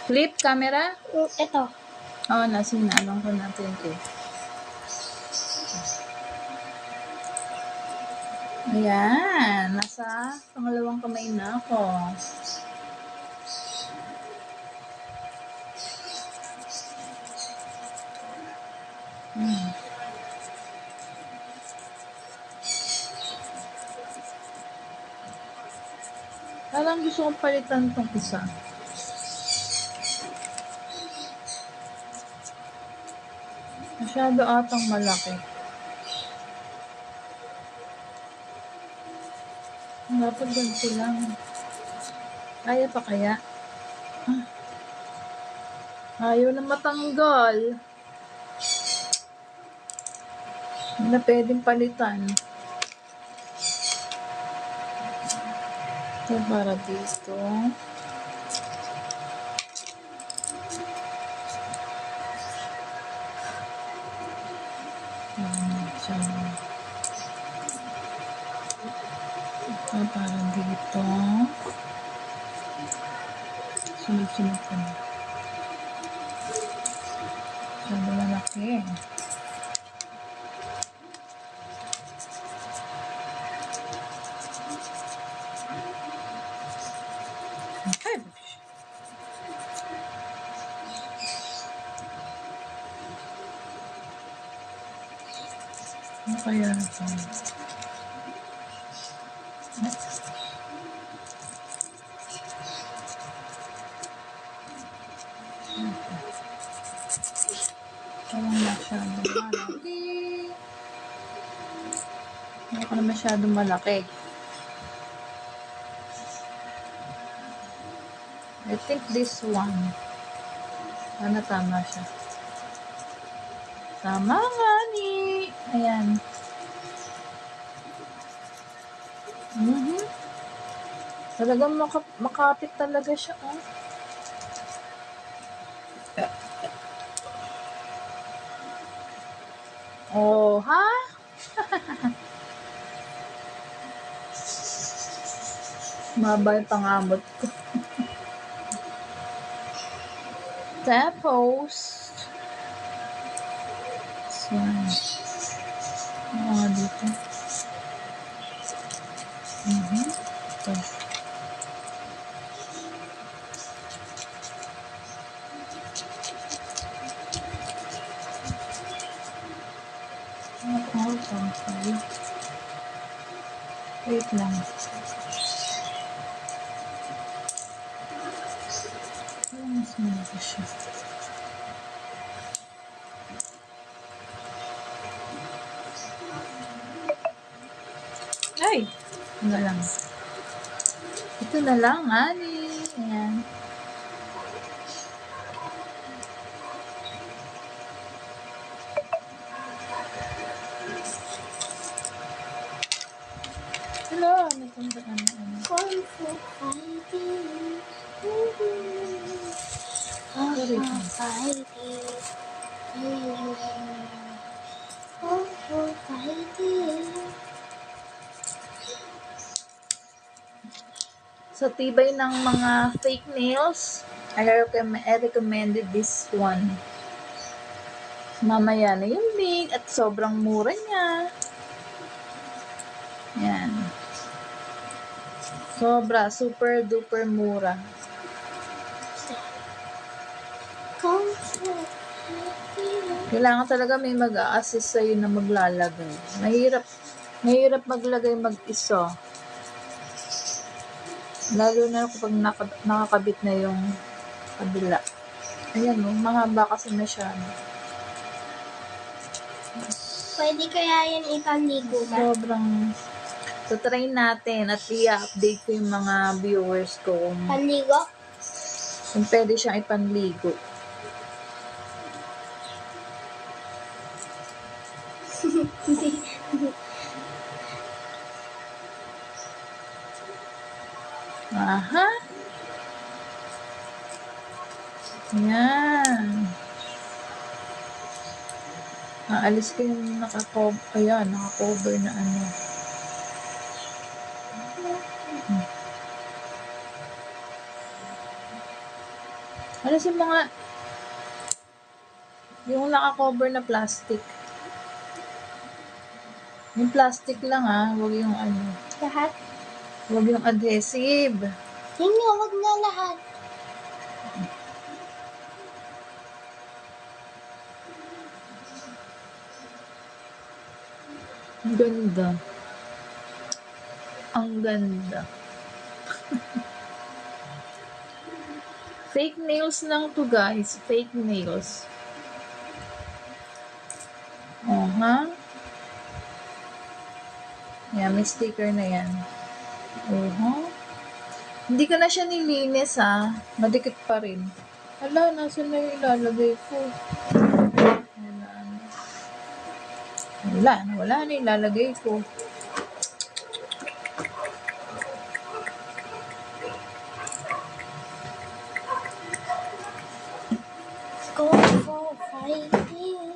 Flip camera? Ito. Oo, alam ko natin ito. Ayan. Nasa pangalawang kamay na ako. Parang gusto kong palitan tong isa. Masyado atang malaki. Dapat ganito lang. Kaya pa kaya? Ah, ayaw na matanggal. Hindi na pwedeng palitan. Ito para dito. Siya. Ito para dito. Sunod-sunod ko na. Masyado malaki. Ay! Ano kaya ito? Parang masyado malaki. Hindi ko na masyado malaki. I think this one. Sana tama siya. Tama nga ni. Ayan. Talagang makapit talaga siya. Oh, ha? Mabay pangamot ko. Tapos, so, ano nga dito? Ito. Wait lang. Mas malaki siya. Ay! Ito na lang. Ito na lang, honey. Ayan. Hello, ano itong ano? Kung fu fighting. Sorry. Fighting. Kung fu fighting. Sa tibay ng mga fake nails, I recommended this one. Mamaya na yung link at sobrang mura niya. Yan. Sobra, super duper mura. Kailangan talaga may mag-a-assist sa'yo na maglalagay. Mahirap maglagay mag-isa. Lalo na kapag nakakabit na yung kabila. Ayan o, mahaba kasi masyado. Pwede kaya yan ipaligo ba? Sobrang... So, try natin at i-update ko yung mga viewers ko Panligo? kung pwede siyang ipanligo. Hindi. Aha! Yan. Aalis ko yung naka-cover na ano. Alas yung mga yung naka-cover na plastic. Yung plastic lang huwag yung ano. Lahat? Huwag yung adhesive. Yun nga, wag na lahat. Ang ganda. Ang ganda. Fake nails lang to guys. Fake nails. Yan, may sticker na yan. Hindi ko na siya nilinis Madikit pa rin. Hala, nasa na yung ilalagay ko? Wala na ilalagay ko. Go for fighting.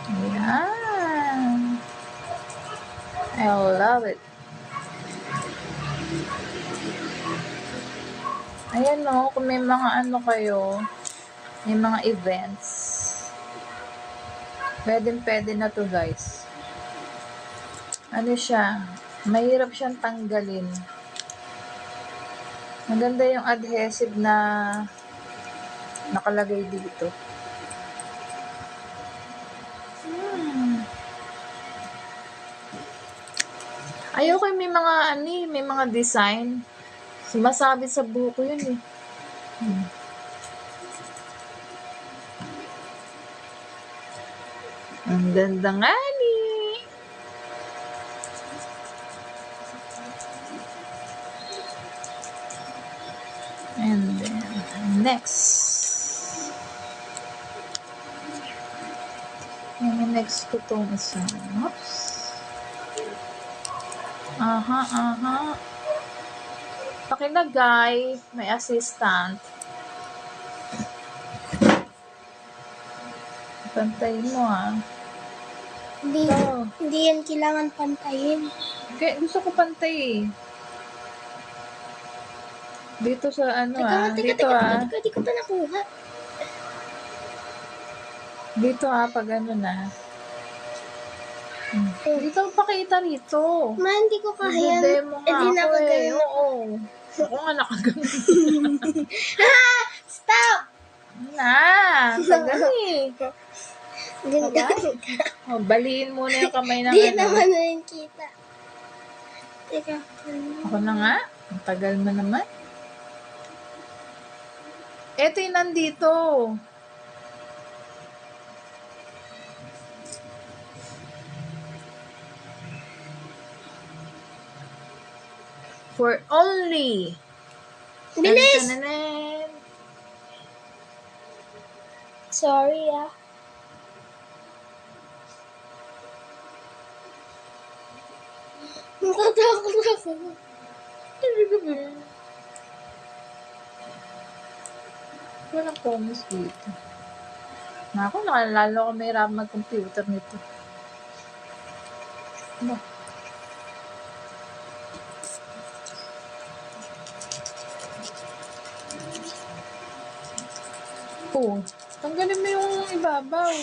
Ayan. I love it. Ayan kung may mga may mga events, pwede na to guys. Ano siya, mahirap siyang tanggalin. Maganda yung adhesive na nakalagay dito. Ayoko yung may mga design. Sumasabit sa buko yun Ang ganda nga And then, next. Yung next ko tong isa. Oops. Pakilagay, may assistant. Pantayin mo Hindi yan kailangan pantayin. Okay, gusto ko pantay Dito sa dito Di ko pa nakuha. Dito pag Dito pakita rito. Hindi ko kaya. Demo nga ako Oo. Ako nga nakaganon. Stop! Tagal Ganda. Baliin muna yung kamay ng Di naman na yung kita. Teka. Ako na nga. Ang tagal mo naman. Ito yung nandito. For only. Bilis! Tantanan. Sorry Natatakot ako. Walang comments dito. Ako, nakalala ko may RAM mag-computer nito. Ano? Oh, tanggalin mo yung ibabaw.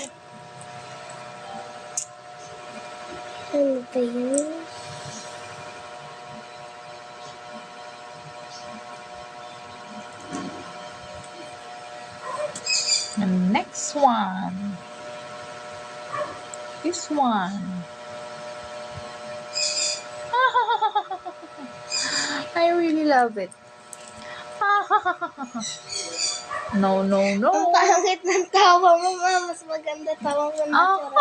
Ano ba yun? And next one. This one. I really love it. No, no, no. Ang pangit ng tawa mo, ma. Mas maganda tawa mo natural.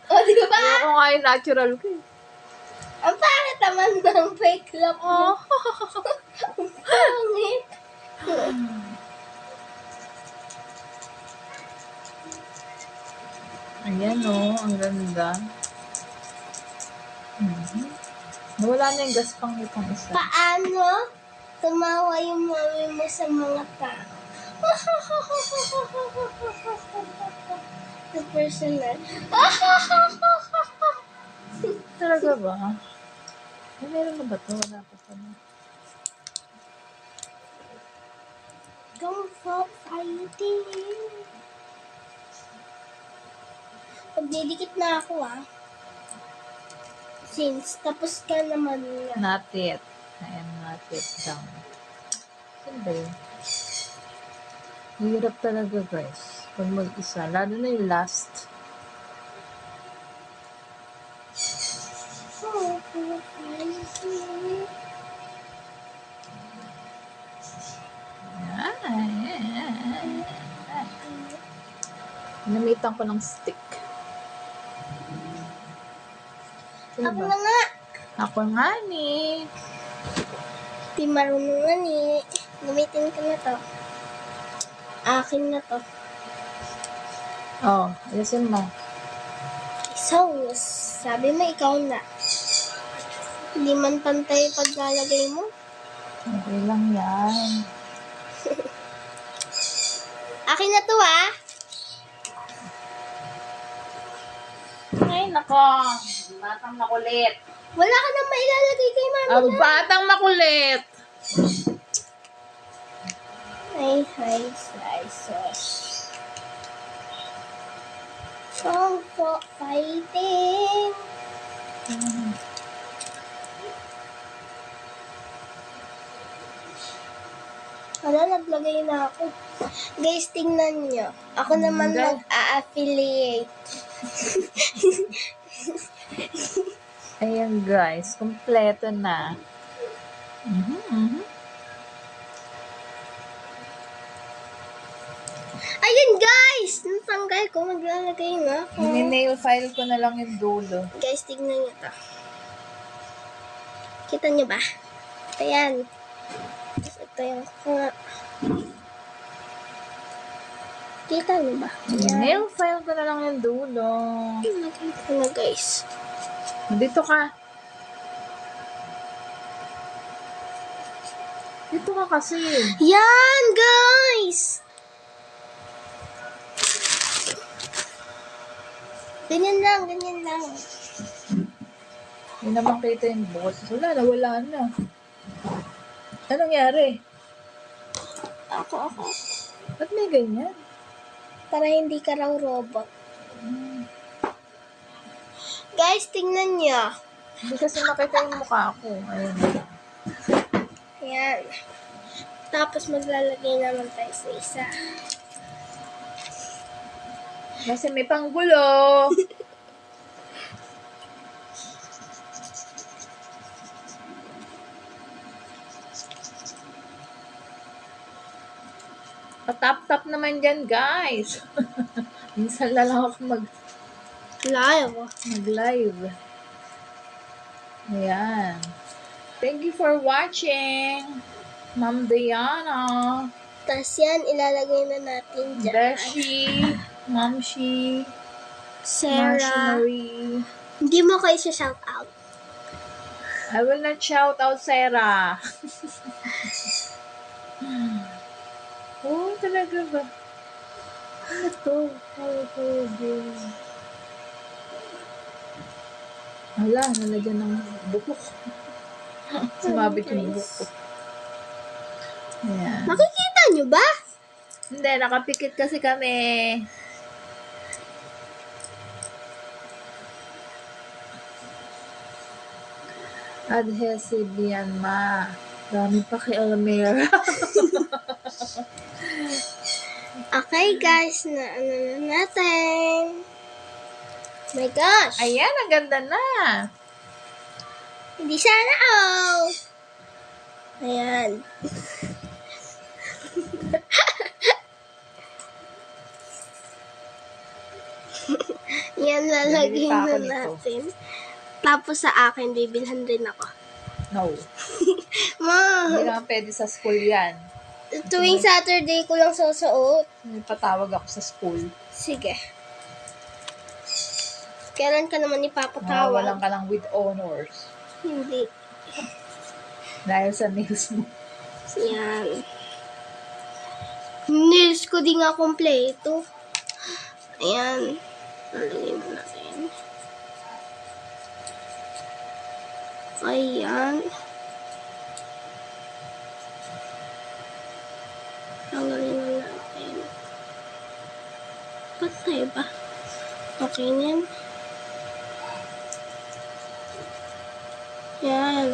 O, di ba? Ayoko nga yung natural ko eh. Ang pangit naman ng fake laugh mo. Ang pangit. Ayan o, ang ganda. Nawala na yung gaspang itong isa. Paano tumawa yung mami mo sa mga tao? The personal. Talaga ba? Ay, meron na ba ito? Wala pa pala. Go for fighting. Pagdidikit na ako Since tapos ka naman nga. Not yet. I am not yet done. Saan ba yun? Hirap talaga guys. Pag mag-isa. Lalo na yung last. Go for fighting. Namitan ko ng stick. Sino Ako ba? na nga. Ako nga ni. Di marunong nga ni. Gamitin ko na to. Akin na to. Oh, alisin mo. So, sabi mo ikaw na. Hindi man pantay paglalagay mo. Okay lang yan. Akin na to Ay, nako. Batang makulit. Wala ka na mailalagay kay mami Ang na. batang makulit. Hi, slices. Song for fighting. Wala, naglagay na ako. Guys, tingnan nyo. Ako naman Guys. mag-a-affiliate. Ayan guys, kompleto na. Ayun, guys! Natanggal ko. Maglalagay na ako. Ninail file ko na lang yung dulo. Guys, tignan nyo to. Kita nyo ba? Ayan. Tapos ito yung Kita nyo ba? Ayan. Nail file ko na lang yung dulo. Lagay ko na, guys. Dito ka. Dito ka kasi. Yan, guys! Ganyan lang, ganyan lang. Hindi naman kita yung bukas. Wala na. Anong nangyari? Ako. Ba't may ganyan? Para hindi ka raw robot. Guys, tingnan nyo. Hindi kasi makita yung mukha ko. Ayun. Ayan. Tapos maglalagay naman tayo sa isa. Kasi may panggulo. Patap-tap naman dyan, guys. Minsan na lang ako mag-live. Ayan. Thank you for watching, Ma'am Diana, Tapos yan, ilalagay na natin dyan. Beshi, Ma'am Shi, Sarah. Marie. Hindi mo kayo shout out. I will not shout out Sarah. Oh, talaga ba? Ano to? Hala, nalagyan ng bukok. Sumabit yung bukok. Ayan. Nakikita nyo ba? Hindi, nakapikit kasi kami. Adhesive yan, ma. Dami pa kay Almira. Okay, guys, na ano na natin. My gosh! Ayan, ang ganda na. Hindi sana all. Ayan. Yan, lalagyan Bibili pa ako na nito. natin. Tapos sa akin, bibilhan din ako. No. Ma, Hindi naman pwede sa school yan. tuwing Saturday ko lang susuot. May patawag ako sa school. Sige. Kailan ka naman ipapatawag? Walang ka lang with honors. Hindi. Dahil sa nails mo. Yan. Nails ko di nga kompleto. Ayan. Lalagyan na natin. Ayan. Tanggalin na natin. Patay ba? Okay na yan. Yan.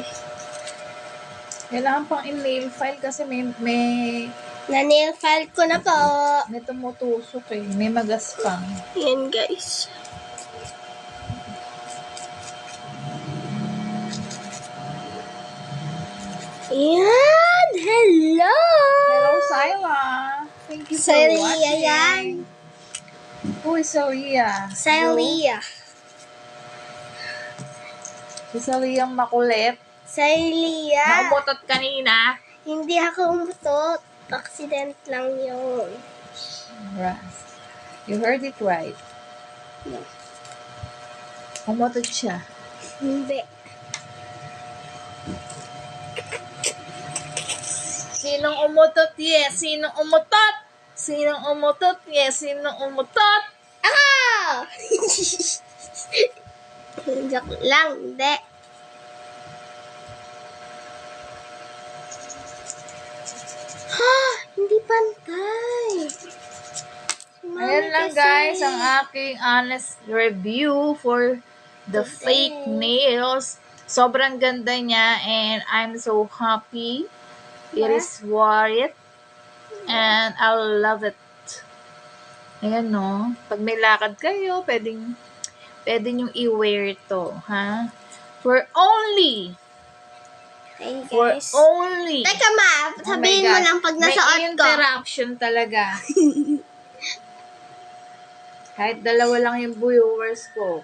Kailangan pang in-nail file kasi may Na-nail file ko na po. tumutusok eh. May magaspang. Yan, guys. Yan! Hello! Hello, Syla. Thank you for Celia watching. yan. Who is Celia? Celia. Si Celia ang makulit. Celia. Naumutot kanina. Hindi ako umutot. Accident lang yun. Ras. You heard it right. No. Umutot siya. Hindi. Sinong umutot? Yes. Sinong umutot? Sinong umutot? Yes. Sinong umutot? Ako! Joke lang. Hindi. Hindi pantay. Ayan lang guys, ang aking honest review for the fake nails. Sobrang ganda niya and I'm so happy. It is worth it. And I love it. Ayan no. Pag may lakad kayo, pwede nyo i-wear ito. Ha? For only Hey For guys. only. Teka ma, Oh sabihin my mo God. lang pag nasuot May ko. interruption talaga. Kahit dalawa lang yung viewers ko.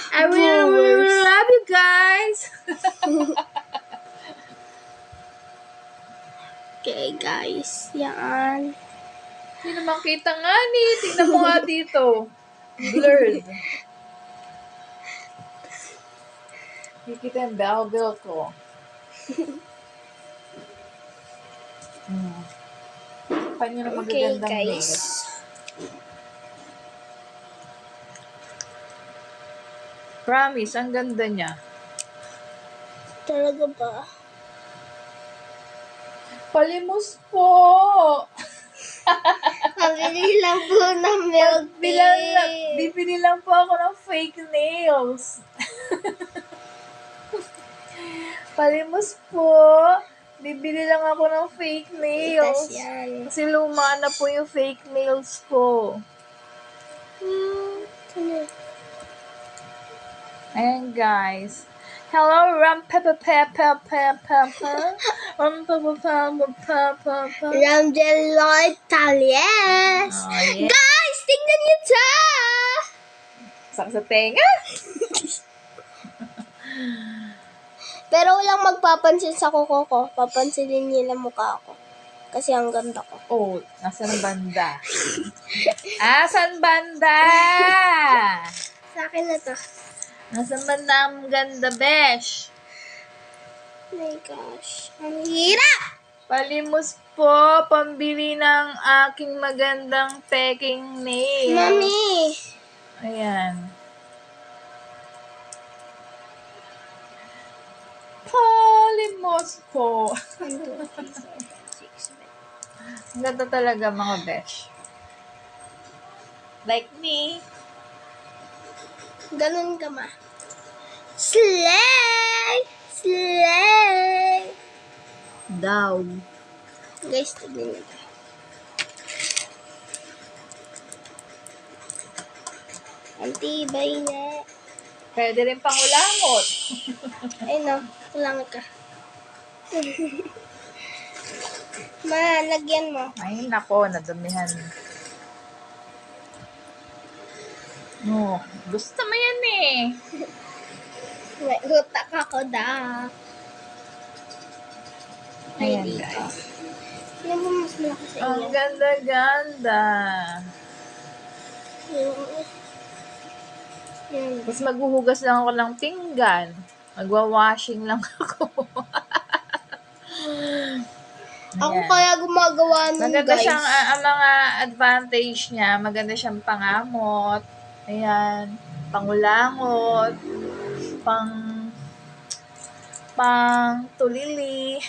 I will love you guys. Okay guys, yan. Hindi naman kita nga ni. Tingnan mo nga dito. Blurred. Hindi kita yung bell ko. Paano na Okay magagandang guys. nails? Promise, ang ganda niya. Talaga ba? Palimos po! Pabili lang po ng milk tea. Bibili lang po ako ng fake nails. Palimos po! Bibili lang ako ng fake Itas nails. yan. Kasi luma na po yung fake nails ko. Ayan guys. Hello, Ram Peppa Peppa Peppa Ram Peppa Peppa Peppa. Ramjeloy Talies. Oh, yeah. Guys, tingnan niyo ito! Sak sa tenga. Pero walang magpapansin sa kuko ko. Papansinin nila mukha ko. Kasi ang ganda ko. Oh, nasan ang banda? Asan banda? Sa akin na to. Nasan banda ang ganda, besh? Oh my gosh. Ang hirap! Palimos po, pambili ng aking magandang peking nail. Mami! Ayan. Palimos po. Ang ganda talaga mga besh. Like me. Ganun ka ma. Slay! Slay! Daw. Guys, tignan nyo. Ang tibay na. Pwede rin pangulangot. Ay no, kulangot ka. Ma, lagyan mo. Ay, nako, nadumihan. No, gusto mo yan eh. May utak ako da. Ay, Ayan, dito. guys. Yan mo mas malaki sa Ang inyo. ganda-ganda. Yan. Tapos maghuhugas lang ako ng pinggan. Magwa-washing lang ako. Ako Ayan. kaya gumagawa nun, Maganda guys. siyang, ang mga advantage niya, maganda siyang pangamot. Ayan. Pangulangot. Pang tulili.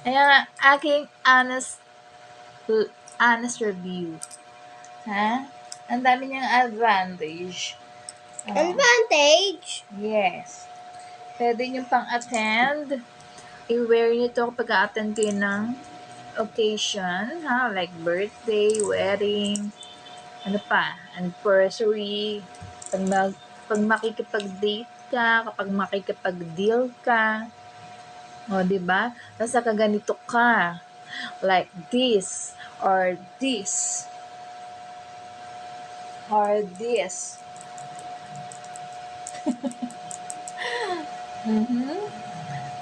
Ayan, aking honest review. Ha? Ang dami niyang advantage. Advantage? Yes. Pwede nyo pang-attend. I-wear nyo ito kapag attend kayo ng occasion. Ha? Like birthday, wedding, ano pa, anniversary. Pag makikipag-date ka, kapag makikipag-deal ka. O, diba? Tapos ganito ka. Like this. Or this. Or this.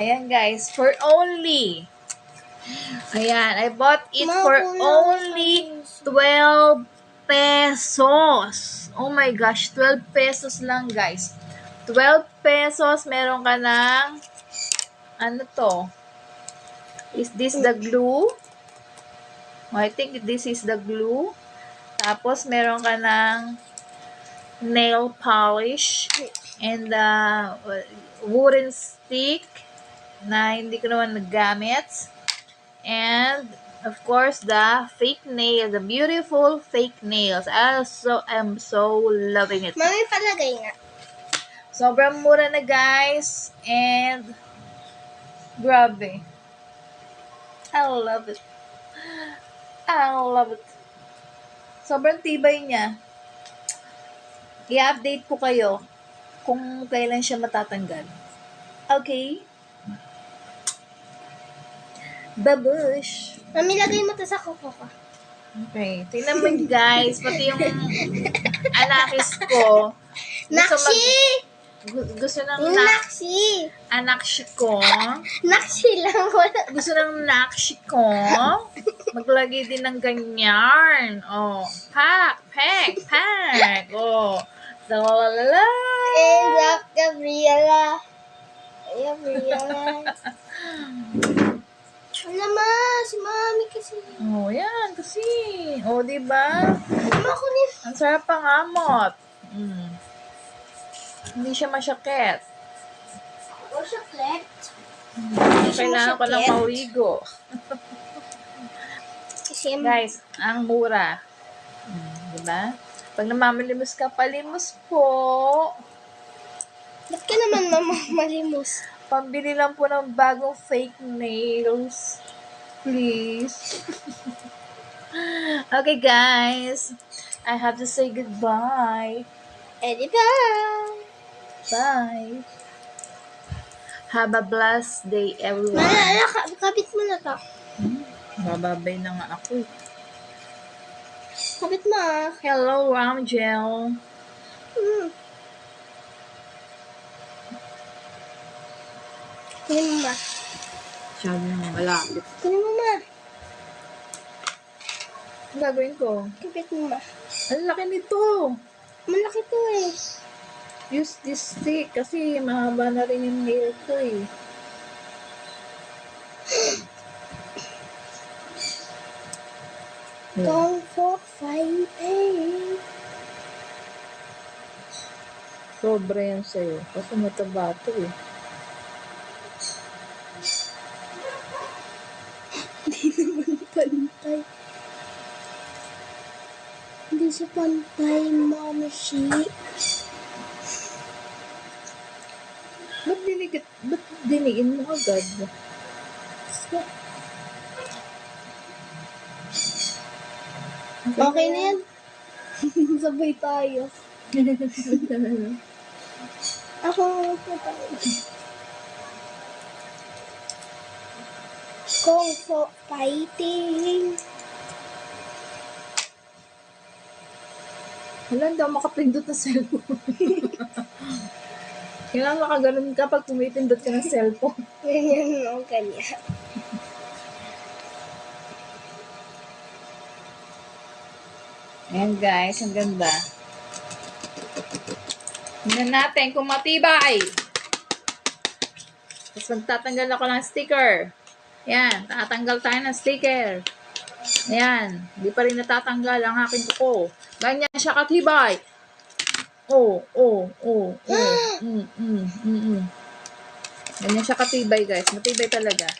Ayan guys, for only. Ayan, I bought it for only 12 pesos. Oh my gosh, 12 pesos lang guys. 12 pesos, meron ka ng, ano to? Is this the glue? I think this is the glue. Tapos, meron ka ng nail polish and the wooden stick na hindi ko naman nagamit. And, of course, the fake nails, the beautiful fake nails. I am so loving it. Mami, palagay nga. Sobrang mura na, guys. And, grabe. I love it. I love it. Sobrang tibay niya. I-update ko kayo kung kailan siya matatanggal. Okay? Babush! Mami, lagay mo to sa kuko ko. Okay. Tingnan mo guys, pati yung anakis ko. Nakshi! Gusto ng Yung nakshi! anakshi ko. Nakshi lang. Wala. Gusto ng nakshi ko. Maglagay din ng ganyan. Oh. Pack. Oh. Dalalala. And up, Gabriela. Ay, Gabriela. Alam ma, si mami kasi. Oh, yan. Kasi. Oh, diba? Mama ko ni... Ang sarap pangamot. Hindi siya masyakit. Oh, chocolate. Kailangan ko lang mawigo. Kasi, Guys, ang mura. Diba? Pag namamalimos ka, palimos po. ba't ka naman mamamalimos? Pambili lang po ng bagong fake nails. Please. Okay, guys. I have to say goodbye. Eh, di ba? Bye. Have a blessed day, everyone. Malala, kapit mo na to. Bababay na nga ako. Kapit mo ah. Hello, Ramgel. Kunin mo ma. Sabi nang malapit. Kunin mo ma. Ang gagawin ko? Kapit mo ma. Ang laki nito. Malaki to eh. Use this stick kasi mahaba na rin yung nail ko eh. Don't for fighting. Sobra yan sa'yo. Kasi mataba to eh. pantay. Hindi siya pantay, Mama Shi. Ba't dinigin mo agad? Okay na yan. Sabay tayo. Ako po tayo. Kung po fighting. Wala, hindi ako makapindot na cellphone. Kailangan makaganon ka pag pumipindot ka ng cellphone. Ganyan ang kanya. Ayan guys, ang ganda. Tingnan natin kung matibay. Tapos magtatanggal ako ng sticker. Ayan, tatanggal tayo ng sticker. Ayan, hindi pa rin natatanggal ang aking kuko. Ganyan siya katibay. Oh. Ganyan siya katibay guys. Matibay talaga.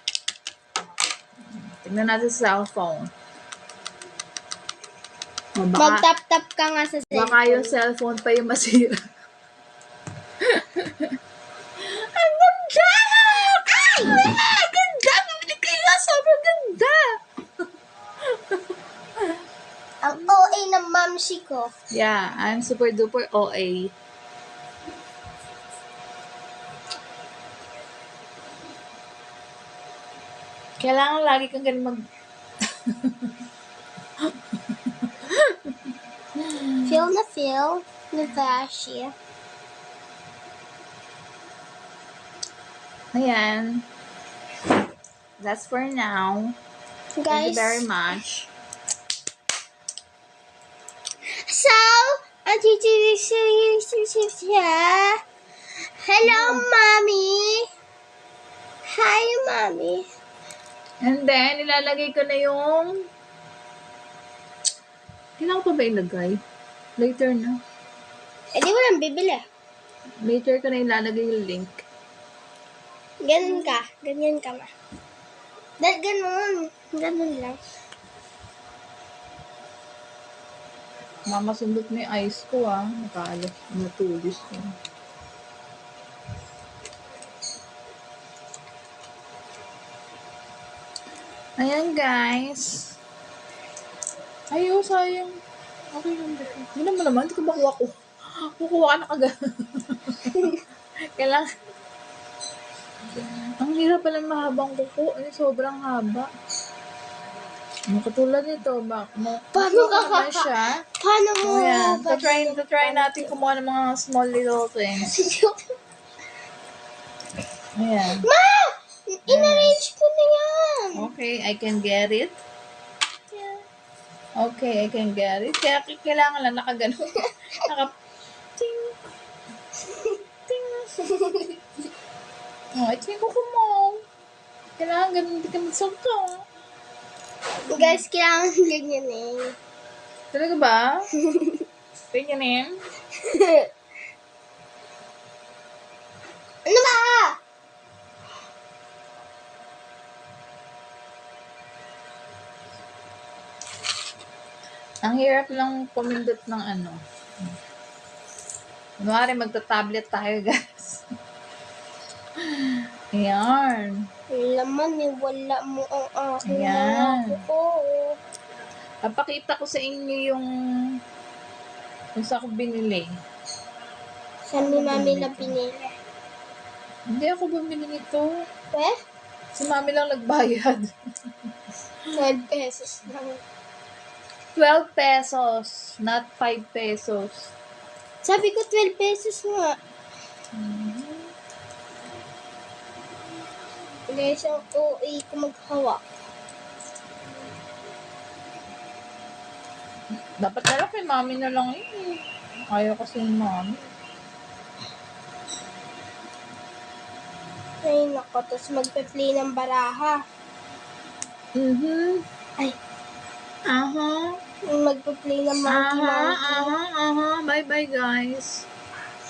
Tingnan natin sa cellphone. O, Mag-tap-tap ka nga sa baka yung cellphone pa yung masira. Ang ganda! Ay! Ang ganda! Bibili kayo! Sobrang ganda! Ang OA ng mamsi ko. Yeah, I'm super duper OA. Kailangan lagi kang ganun mag... Feel na Vashi. Ayan. That's for now. Thank you Guys, very much. so, hello, Mommy. Hi, Mommy. And then, ilalagay ko na yung... Kailangan pa ba ilagay? Later na. Eh, di mo lang bibili. Later ko na ilalagay yung link. Ganun ka. Ganyan ka ma. Ganun. Ganun lang. Mama, sundot mo yung ice ko Nakaalas. Natulis ko. Ayan, guys. Ayaw, sayang. Okay lang ba? Hindi naman. Hindi ko makuha ko. Kukuha ka na agad. Kailangan. Ang hirap pala mahabang kuko. Sobrang haba. Katulad nito. Paano ka naman siya? Paano mo? Ayan. Try natin kumuha ng mga small little things. Ayan. Ma! In-arrange ko na yan. Okay, I can get it. Okay, I can get it. Kaya kailangan lang nakaganon. Ting. Ting. Oh, ito yung kuko mo. Kailangan ganun, hindi ka magsagka. Guys, kailangan ganyan eh. Talaga ba? Ganyanin? Ano ba? Ang hirap lang pumindot ng ano. Kunwari, magta-tablet tayo, guys. Ayan. Laman eh, wala mo ang aking Ayan. mga kuko. Papakita ko sa inyo yung kung saan ko binili. Saan ni Mami na pinili? Hindi ako bumili nito. Eh? Si Mami lang nagbayad. 12 pesos lang. 12 pesos, not 5 pesos. Sabi ko 12 pesos nga. Guys, ang OA ko maghawak. Dapat na lang kay Mami na lang eh. Ayaw kasi ni Mami. Ay, nako. Tapos magpe-play ng baraha. Ay, Aha. magpe-play ng Monkey Monkey. Bye-bye, guys.